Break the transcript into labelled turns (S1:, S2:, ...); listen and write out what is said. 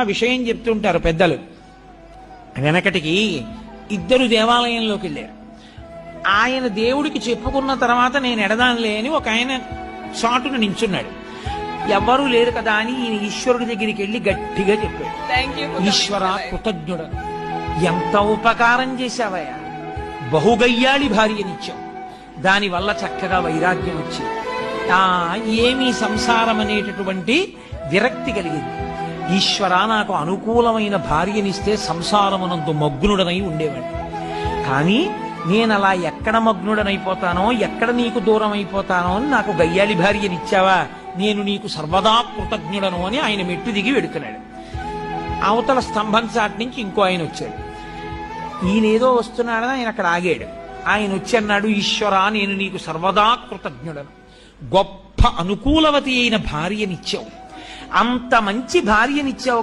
S1: విషయం చెప్తుంటారు పెద్దలు. వెనకటికి ఇద్దరు దేవాలయంలోకి వెళ్ళారు. ఆయన దేవుడికి చెప్పుకున్న తర్వాత నేను ఎడదానిలే అని ఒక ఆయన చాటును నించున్నాడు. ఎవ్వరూ లేరు కదా అని ఈయన ఈశ్వరుడి దగ్గరికి వెళ్ళి గట్టిగా చెప్పాడు, ఈశ్వర కృతజ్ఞుడు, ఎంత ఉపకారం చేశావయ్యా, బహుగయ్యాళి భార్యనిచ్చావు, దానివల్ల చక్కగా వైరాగ్యం వచ్చింది, ఏమీ సంసారం అనేటటువంటి విరక్తి కలిగింది. ఈశ్వర నాకు అనుకూలమైన భార్యనిస్తే సంసారమునందు మగ్నుడనై ఉండేవాడిని. కానీ నేను అలా ఎక్కడ మగ్నుడనైపోతానో, ఎక్కడ నీకు దూరం అయిపోతానో అని నాకు గయ్యాళి భార్యనిచ్చావా, నేను నీకు సర్వదా కృతజ్ఞుడను అని ఆయన మెట్టు దిగి వెడుతున్నాడు. అవతల స్తంభం చాటి నుంచి ఇంకో ఆయన వచ్చాడు. ఈయనేదో వస్తున్నాడని ఆయన అక్కడ ఆగాడు. ఆయన వచ్చి అన్నాడు, ఈశ్వర నేను నీకు సర్వదా కృతజ్ఞుడను, గొప్ప అనుకూలవతి అయిన భార్యనిచ్చావు, అంత మంచి భార్యనిచ్చావు